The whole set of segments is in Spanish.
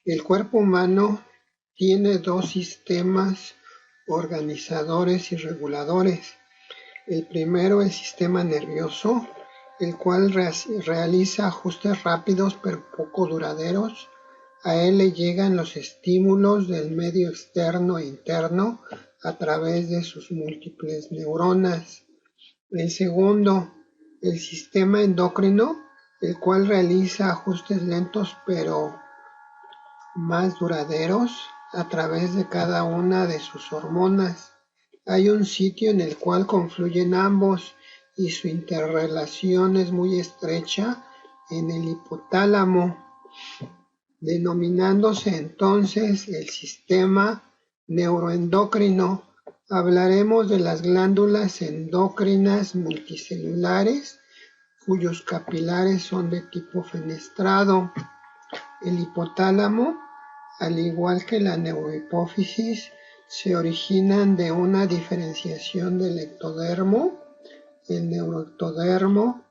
El cuerpo humano tiene dos sistemas organizadores y reguladores. El primero, el sistema nervioso, el cual realiza ajustes rápidos pero poco duraderos. A él le llegan los estímulos del medio externo e interno a través de sus múltiples neuronas. El segundo, el sistema endocrino, el cual realiza ajustes lentos pero más duraderos a través de cada una de sus hormonas. Hay un sitio en el cual confluyen ambos y su interrelación es muy estrecha en el hipotálamo, denominándose entonces el sistema neuroendocrino. Hablaremos de las glándulas endocrinas multicelulares, cuyos capilares son de tipo fenestrado. El hipotálamo, al igual que la neurohipófisis, se originan de una diferenciación del ectodermo. El neuroectodermo,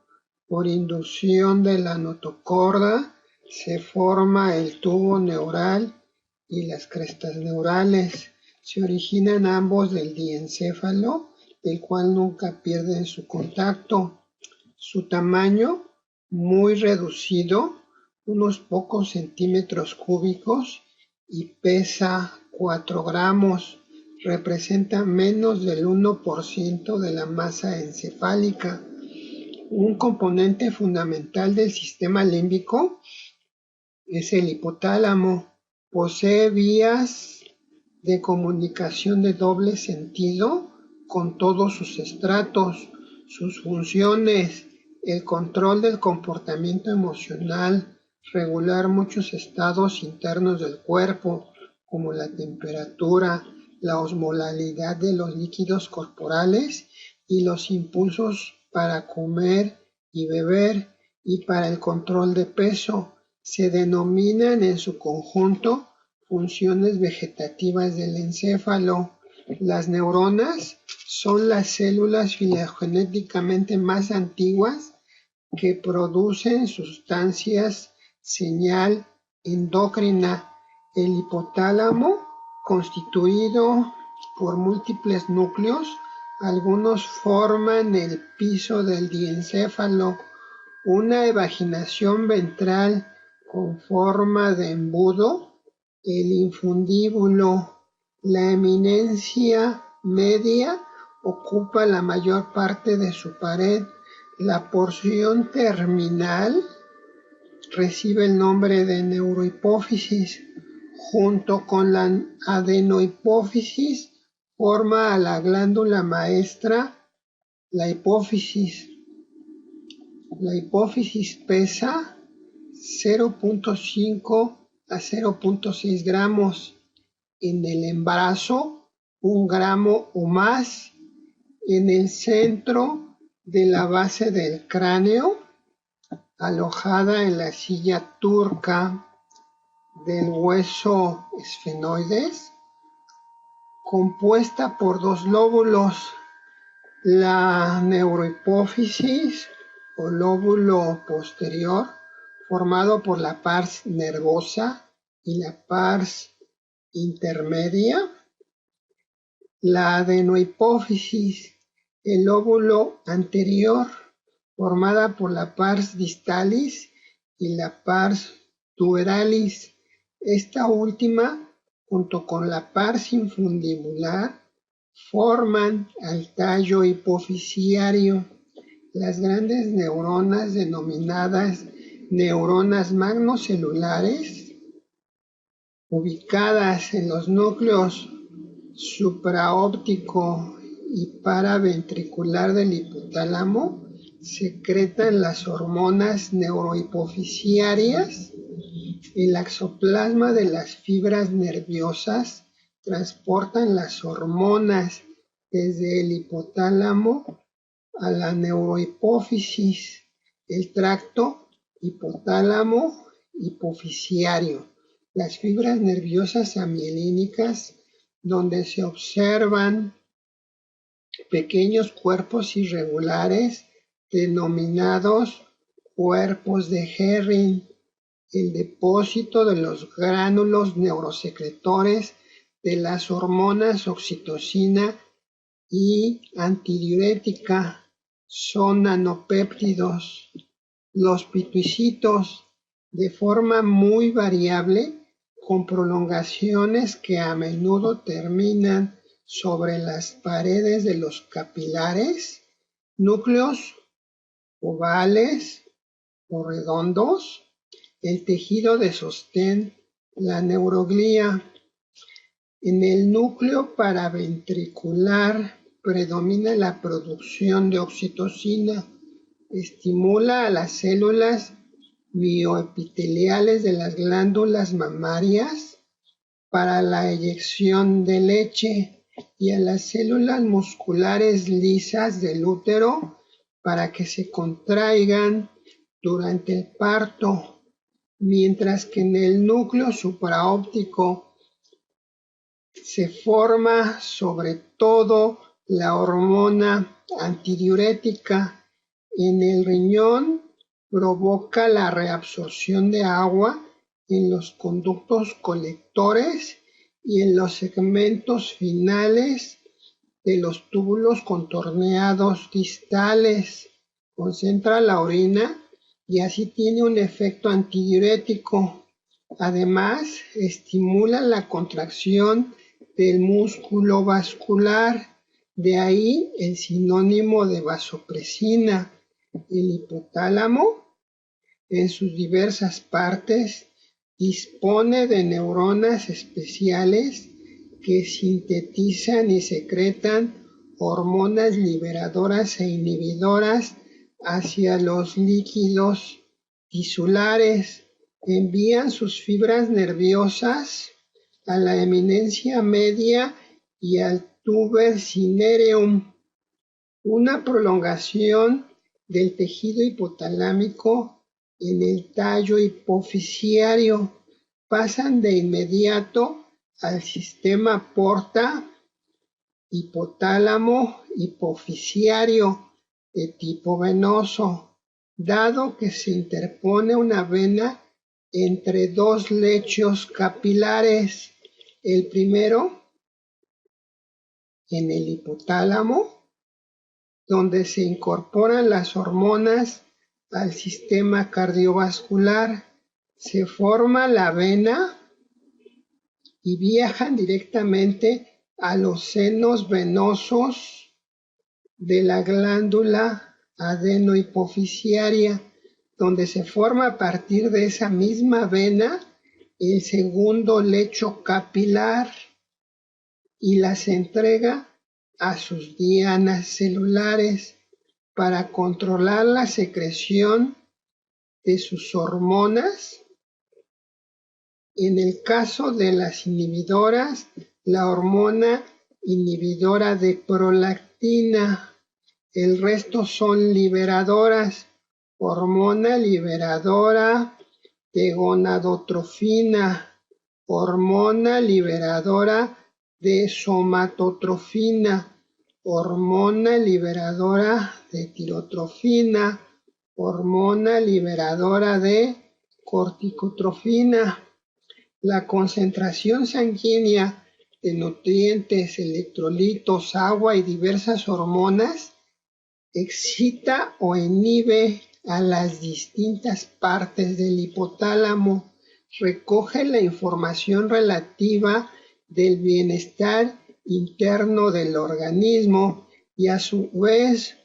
por inducción de la notocorda, se forma el tubo neural y las crestas neurales. Se originan ambos del diencéfalo, el cual nunca pierden su contacto. Su tamaño, muy reducido, unos pocos centímetros cúbicos, y pesa 4 gramos, representa menos del 1% de la masa encefálica. Un componente fundamental del sistema límbico es el hipotálamo. Posee vías de comunicación de doble sentido con todos sus estratos. Sus funciones: el control del comportamiento emocional, regular muchos estados internos del cuerpo, como la temperatura, la osmolalidad de los líquidos corporales y los impulsos para comer y beber, y para el control de peso. Se denominan en su conjunto funciones vegetativas del encéfalo. Las neuronas son las células filogenéticamente más antiguas que producen sustancias señal endocrina. El hipotálamo, constituido por múltiples núcleos, algunos forman el piso del diencéfalo. Una evaginación ventral con forma de embudo, el infundíbulo. La eminencia media ocupa la mayor parte de su pared. La porción terminal recibe el nombre de neurohipófisis. Junto con la adenohipófisis forma a la glándula maestra, la hipófisis. La hipófisis pesa 0.5 a 0.6 gramos. En el embarazo, 1 gramo o más. En el centro de la base del cráneo, alojada en la silla turca del hueso esfenoides, compuesta por dos lóbulos, la neurohipófisis o lóbulo posterior, formado por la pars nervosa y la pars intermedia. La adenohipófisis, el lóbulo anterior, formada por la pars distalis y la pars tueralis. Esta última, junto con la pars infundibular, forman al tallo hipofisiario. Las grandes neuronas, denominadas neuronas magnocelulares, ubicadas en los núcleos supraóptico y paraventricular del hipotálamo, secretan las hormonas neurohipofisiarias. El axoplasma de las fibras nerviosas transportan las hormonas desde el hipotálamo a la neurohipófisis, el tracto hipotálamo-hipofisiario. Las fibras nerviosas amielínicas, donde se observan pequeños cuerpos irregulares denominados cuerpos de Herring. el depósito de los gránulos neurosecretores de las hormonas oxitocina y antidiurética. Son nanopéptidos. Los pituicitos, de forma muy variable, con prolongaciones que a menudo terminan sobre las paredes de los capilares, núcleos ovales o redondos, el tejido de sostén, la neuroglía. En el núcleo paraventricular predomina la producción de oxitocina, estimula a las células mioepiteliales de las glándulas mamarias para la eyección de leche y a las células musculares lisas del útero para que se contraigan durante el parto, mientras que en el núcleo supraóptico se forma sobre todo la hormona antidiurética. En el riñón provoca la reabsorción de agua en los conductos colectores y en los segmentos finales de los túbulos contorneados distales. Concentra la orina y así tiene un efecto antidiurético. Además, estimula la contracción del músculo vascular, de ahí el sinónimo de vasopresina. El hipotálamo, en sus diversas partes, dispone de neuronas especiales que sintetizan y secretan hormonas liberadoras e inhibidoras hacia los líquidos tisulares. Envían sus fibras nerviosas a la eminencia media y al tuber cinereum, una prolongación del tejido hipotalámico en el tallo hipofisiario. Pasan de inmediato al sistema porta hipotálamo hipofisiario de tipo venoso, dado que se interpone una vena entre dos lechos capilares, el primero en el hipotálamo, donde se incorporan las hormonas al sistema cardiovascular, se forma la vena y viajan directamente a los senos venosos de la glándula adenohipofisiaria, donde se forma a partir de esa misma vena el segundo lecho capilar y las entrega a sus dianas celulares para controlar la secreción de sus hormonas. En el caso de las inhibidoras, la hormona inhibidora de prolactina. El resto son liberadoras. Hormona liberadora de gonadotrofina, hormona liberadora de somatotrofina, hormona liberadora de tirotrofina, hormona liberadora de corticotrofina. La concentración sanguínea de nutrientes, electrolitos, agua y diversas hormonas excita o inhibe a las distintas partes del hipotálamo, recoge la información relativa del bienestar interno del organismo y a su vez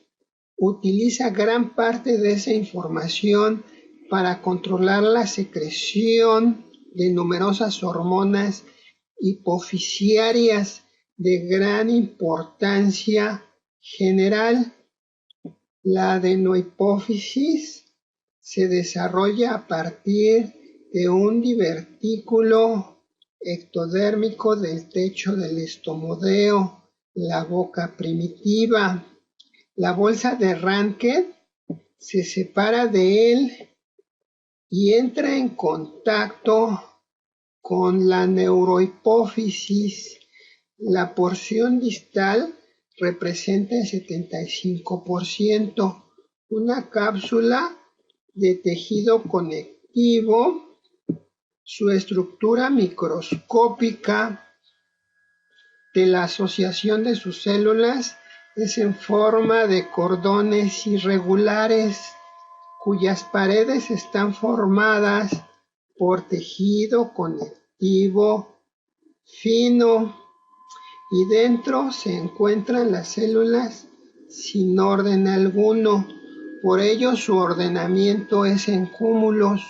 utiliza gran parte de esa información para controlar la secreción de numerosas hormonas hipofisiarias de gran importancia general. La adenohipófisis se desarrolla a partir de un divertículo ectodérmico del techo del estomodeo, la boca primitiva. La bolsa de Rankin se separa de él y entra en contacto con la neurohipófisis. La porción distal representa el 75%, una cápsula de tejido conectivo Su estructura microscópica de la asociación de sus células es en forma de cordones irregulares, cuyas paredes están formadas por tejido conectivo fino, y dentro se encuentran las células sin orden alguno. Por ello su ordenamiento es en cúmulos.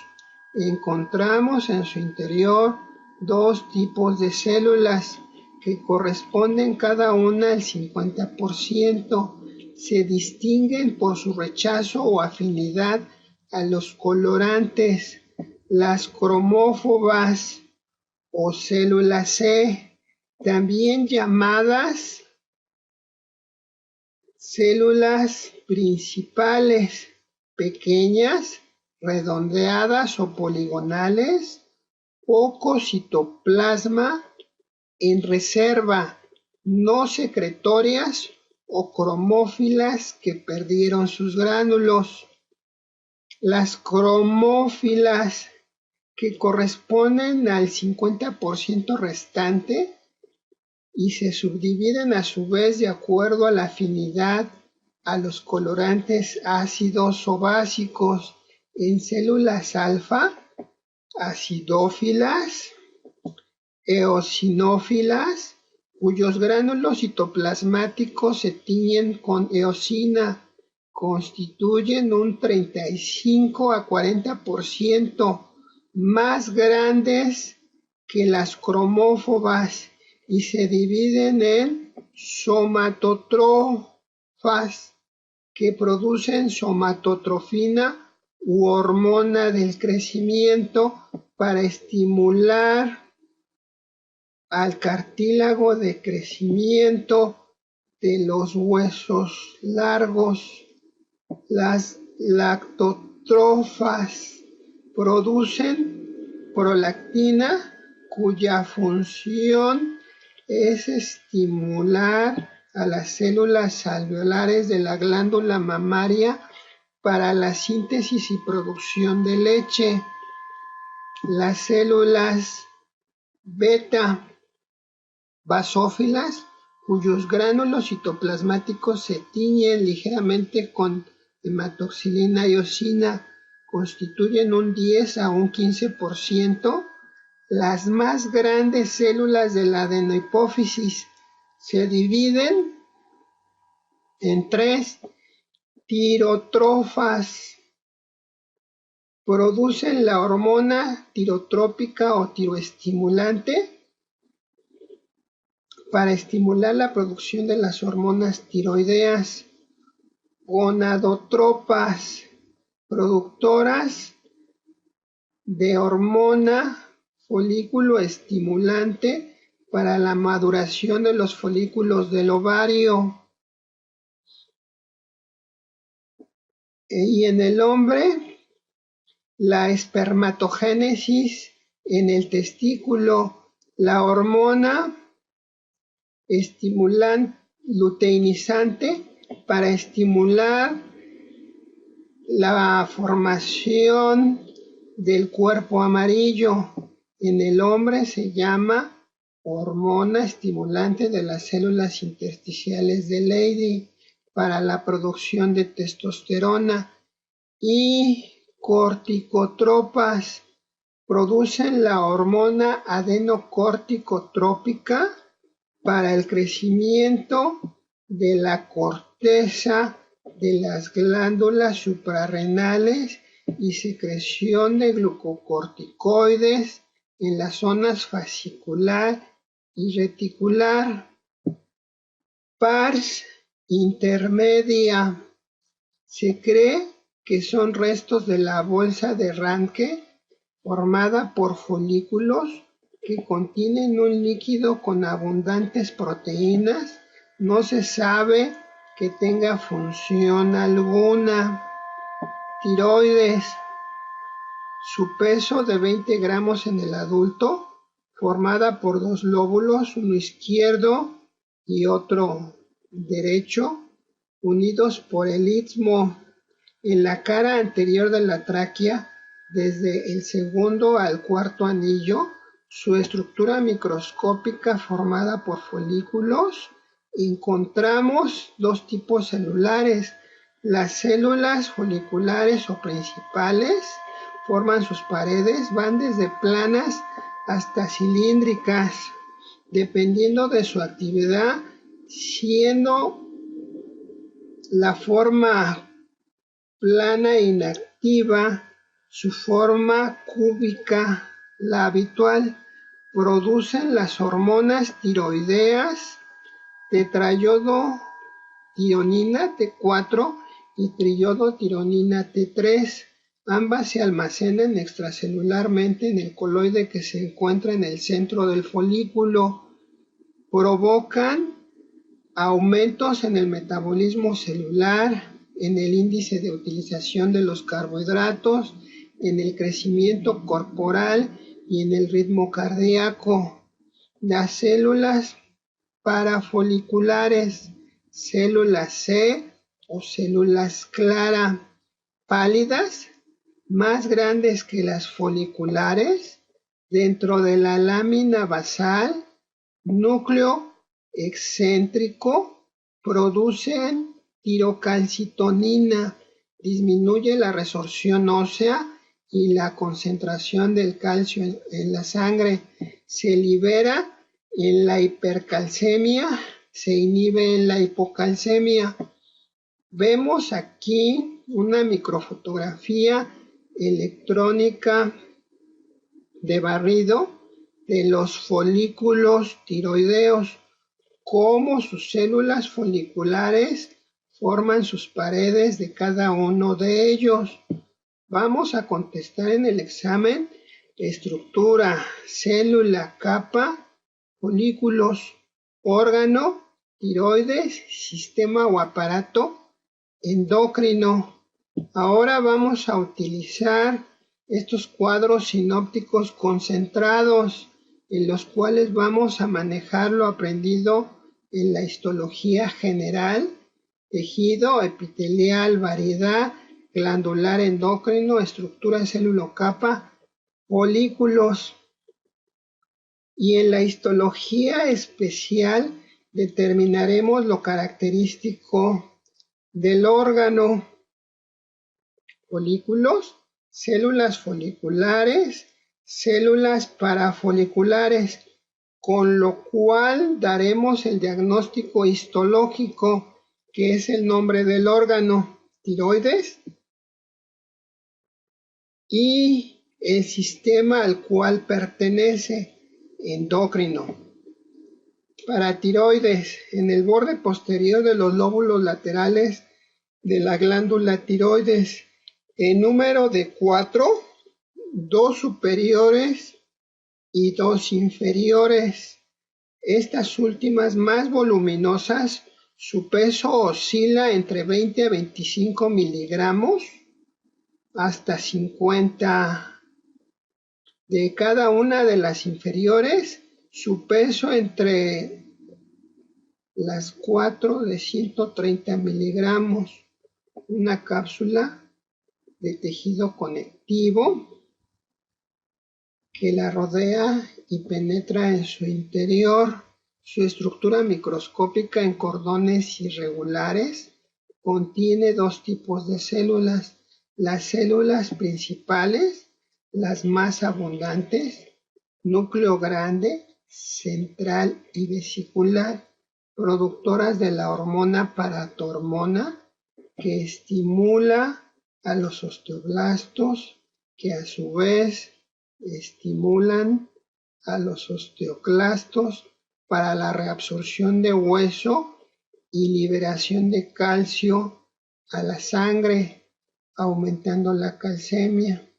Encontramos en su interior dos tipos de células que corresponden cada una al 50%. Se distinguen por su rechazo o afinidad a los colorantes. Las cromófobas o células C, también llamadas células principales, pequeñas, redondeadas o poligonales, poco citoplasma en reserva, no secretorias o cromófilas que perdieron sus gránulos. Las cromófilas, que corresponden al 50% restante y se subdividen a su vez de acuerdo a la afinidad a los colorantes ácidos o básicos, en células alfa, acidófilas, eosinófilas, cuyos gránulos citoplasmáticos se tiñen con eosina, constituyen un 35 a 40% más grandes que las cromófobas y se dividen en somatotrofas, que producen somatotrofina u hormona del crecimiento para estimular al cartílago de crecimiento de los huesos largos. Las lactotrofas producen prolactina, cuya función es estimular a las células alveolares de la glándula mamaria para la síntesis y producción de leche. Las células beta basófilas, cuyos gránulos citoplasmáticos se tiñen ligeramente con hematoxilina y eosina, constituyen un 10 a un 15%. Las más grandes células de la adenohipófisis se dividen en 3 tirotrofas. Producen la hormona tirotrópica o tiroestimulante para estimular la producción de las hormonas tiroideas. Gonadotropas, productoras de hormona folículo estimulante para la maduración de los folículos del ovario. Y en el hombre, la espermatogénesis en el testículo, la hormona luteinizante para estimular la formación del cuerpo amarillo. En el hombre se llama hormona estimulante de las células intersticiales de Leydig para la producción de testosterona. Y corticotropas producen la hormona adenocorticotrópica para el crecimiento de la corteza de las glándulas suprarrenales y secreción de glucocorticoides en las zonas fascicular y reticular. Pars intermedia. Se cree que son restos de la bolsa de Ranke formada por folículos que contienen un líquido con abundantes proteínas. No se sabe que tenga función alguna. Tiroides. Su peso de 20 gramos en el adulto, formada por 2 lóbulos, uno izquierdo y otro derecho, unidos por el istmo. En la cara anterior de la tráquea desde el segundo al cuarto anillo, su estructura microscópica formada por folículos, encontramos dos tipos celulares. Las células foliculares o principales forman sus paredes, van desde planas hasta cilíndricas, dependiendo de su actividad, siendo la forma plana e inactiva, su forma cúbica, la habitual. Producen las hormonas tiroideas, tetrayodotironina T4 y triyodotironina T3. Ambas se almacenan extracelularmente en el coloide que se encuentra en el centro del folículo. Provocan aumentos en el metabolismo celular, en el índice de utilización de los carbohidratos, en el crecimiento corporal y en el ritmo cardíaco. Las células parafoliculares, células C o células clara, pálidas, más grandes que las foliculares, dentro de la lámina basal, núcleo excéntrico, producen tirocalcitonina, disminuye la resorción ósea y la concentración del calcio en la sangre, se libera en la hipercalcemia, se inhibe en la hipocalcemia. Vemos aquí una microfotografía electrónica de barrido de los folículos tiroideos, cómo sus células foliculares forman sus paredes de cada uno de ellos. Vamos a contestar en el examen estructura, célula, capa, folículos, órgano, tiroides, sistema o aparato endocrino. Ahora vamos a utilizar estos cuadros sinópticos concentrados, en los cuales vamos a manejar lo aprendido en la histología general, tejido epitelial, variedad glandular endocrino, estructura célula-capa, folículos. Y en la histología especial determinaremos lo característico del órgano. Folículos, células foliculares, células parafoliculares, con lo cual daremos el diagnóstico histológico, que es el nombre del órgano, tiroides, y el sistema al cual pertenece, endocrino. Para tiroides, en el borde posterior de los lóbulos laterales de la glándula tiroides, en número de 4, 2 superiores y 2 inferiores. Estas últimas más voluminosas, su peso oscila entre 20 a 25 miligramos hasta 50. De cada una de las inferiores, su peso entre las 4 de 130 miligramos. Una cápsula de tejido conectivo que la rodea y penetra en su interior. Su estructura microscópica en cordones irregulares contiene dos tipos de células: las células principales, las más abundantes, núcleo grande, central y vesicular, productoras de la hormona paratormona, que estimula a los osteoblastos, que a su vez estimulan a los osteoclastos para la reabsorción de hueso y liberación de calcio a la sangre, aumentando la calcemia.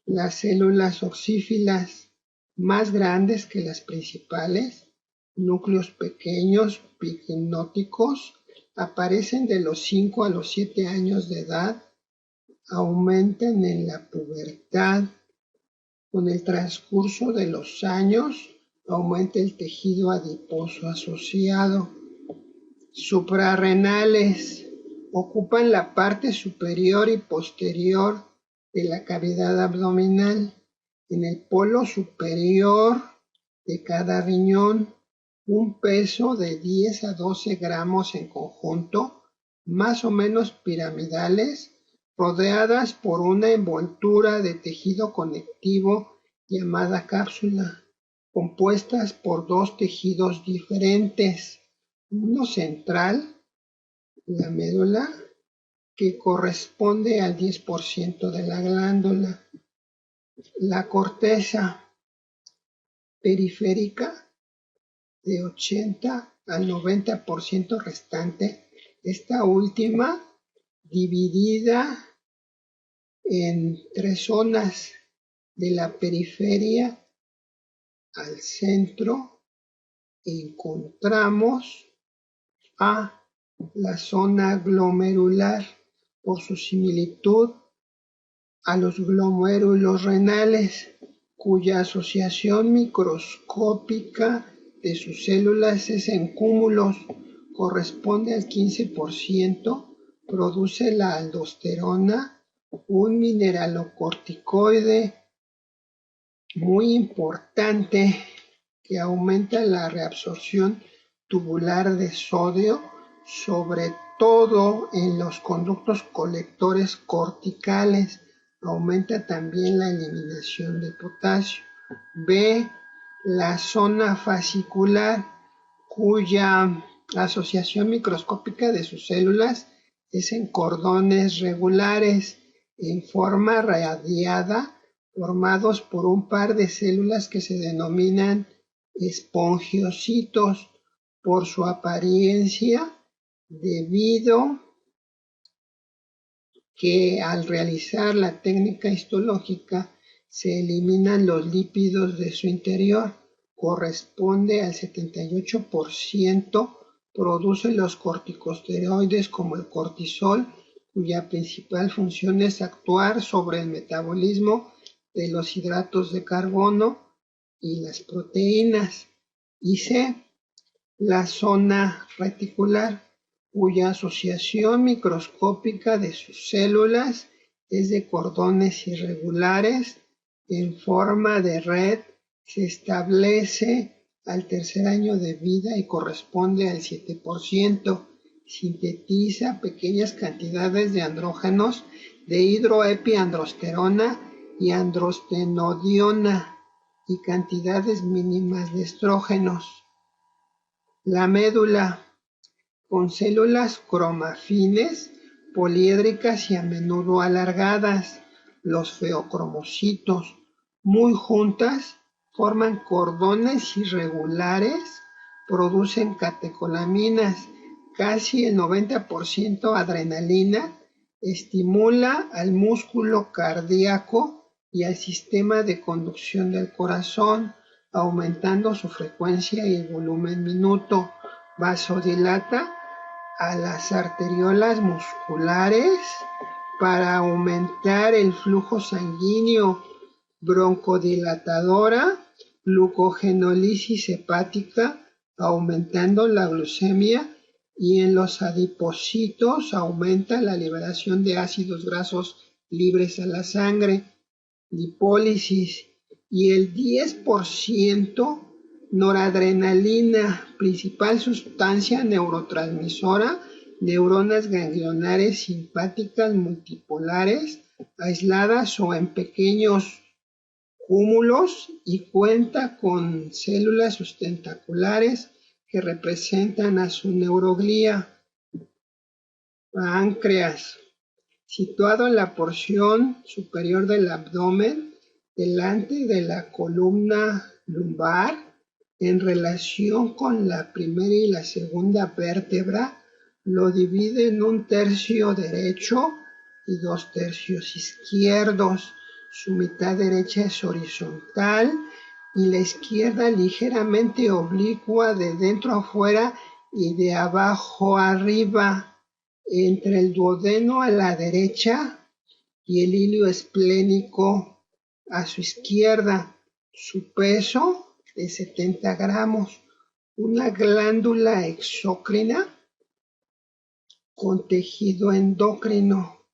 Las células oxífilas, más grandes que las principales, núcleos pequeños, picnóticos, aparecen de los 5 a los 7 años de edad, aumentan en la pubertad. Con el transcurso de los años, aumenta el tejido adiposo asociado. Suprarrenales, ocupan la parte superior y posterior de la cavidad abdominal. En el polo superior de cada riñón, un peso de 10 a 12 gramos en conjunto, más o menos piramidales, rodeadas por una envoltura de tejido conectivo llamada cápsula, compuestas por dos tejidos diferentes, uno central, la médula, que corresponde al 10% de la glándula, la corteza periférica de 80 al 90% restante, esta última dividida en tres zonas, de la periferia al centro encontramos a la zona glomerular, por su similitud a los glomérulos renales, cuya asociación microscópica de sus células es en cúmulos, corresponde al 15%, produce la aldosterona, un mineralocorticoide muy importante que aumenta la reabsorción tubular de sodio, sobre todo en los conductos colectores corticales. Aumenta también la eliminación de potasio. B. La zona fascicular, cuya asociación microscópica de sus células es en cordones regulares en forma radiada, formados por un par de células que se denominan espongiocitos por su apariencia, debido que al realizar la técnica histológica se eliminan los lípidos de su interior, corresponde al 78%, produce los corticosteroides como el cortisol, cuya principal función es actuar sobre el metabolismo de los hidratos de carbono y las proteínas. Y C. La zona reticular, cuya asociación microscópica de sus células es de cordones irregulares en forma de red, se establece al tercer año de vida y corresponde al 7%. Sintetiza pequeñas cantidades de andrógenos, de hidroepiandrosterona y androstenodiona, y cantidades mínimas de estrógenos. La médula, con células cromafines, poliédricas y a menudo alargadas. Los feocromocitos, muy juntas, forman cordones irregulares, producen catecolaminas, casi el 90% adrenalina, estimula al músculo cardíaco y al sistema de conducción del corazón, aumentando su frecuencia y el volumen minuto. Vasodilata a las arteriolas musculares para aumentar el flujo sanguíneo. Broncodilatadora, glucogenólisis hepática, aumentando la glucemia, y en los adipocitos aumenta la liberación de ácidos grasos libres a la sangre. Lipólisis, y el 10% noradrenalina, principal sustancia neurotransmisora, neuronas ganglionares simpáticas multipolares, aisladas o en pequeños cúmulos, y cuenta con células sustentaculares que representan a su neuroglía. Páncreas, situado en la porción superior del abdomen, delante de la columna lumbar, en relación con la primera y la segunda vértebra, lo divide en un tercio derecho y dos tercios izquierdos. Su mitad derecha es horizontal y la izquierda ligeramente oblicua, de dentro a fuera y de abajo a arriba, entre el duodeno a la derecha y el hilio esplénico a su izquierda. Su peso de 70 gramos. Una glándula exócrina con tejido endocrino.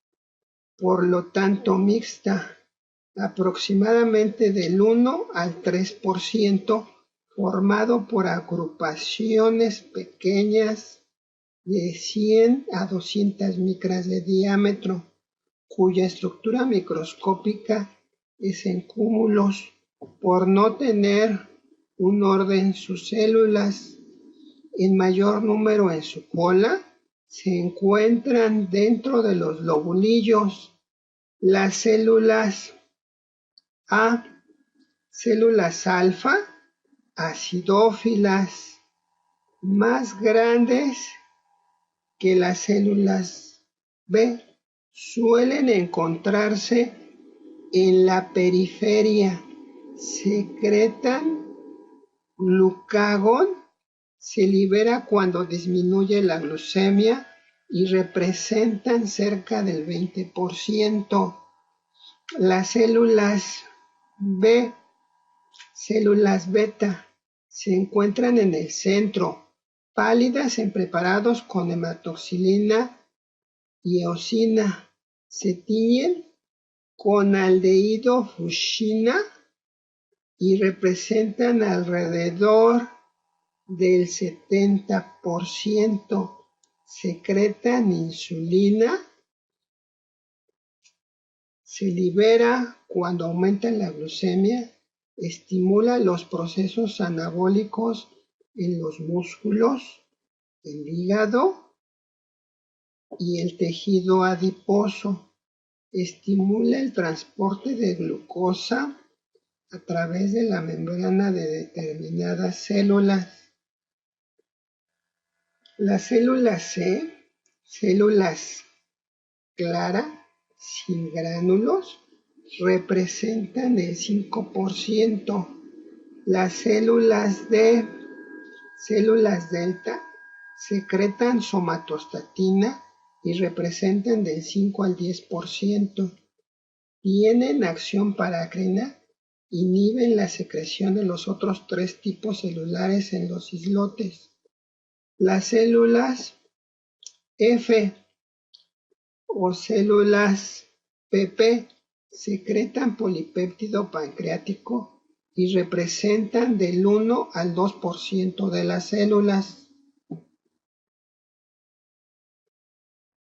por lo tanto mixta, aproximadamente del 1 al 3%, formado por agrupaciones pequeñas de 100 a 200 micras de diámetro, cuya estructura microscópica es en cúmulos. Por no tener un orden, sus células en mayor número en su cola se encuentran dentro de los lobulillos. Las células A, células alfa, acidófilas, más grandes que las células B, suelen encontrarse en la periferia. Secretan glucagón, se libera cuando disminuye la glucemia y representan cerca del 20%. Las células B, células beta, se encuentran en el centro, pálidas en preparados con hematoxilina y eosina. Se tiñen con aldehído fuchsina y representan alrededor del 70%. Secretan insulina, se libera cuando aumenta la glucemia, estimula los procesos anabólicos en los músculos, el hígado y el tejido adiposo. Estimula el transporte de glucosa a través de la membrana de determinadas células. Las células C, células clara, sin gránulos, representan el 5%. Las células D, células delta, secretan somatostatina y representan del 5 al 10%. Tienen acción parácrina, inhiben la secreción de los otros tres tipos celulares en los islotes. Las células F o células PP secretan polipéptido pancreático y representan del 1 al 2% de las células.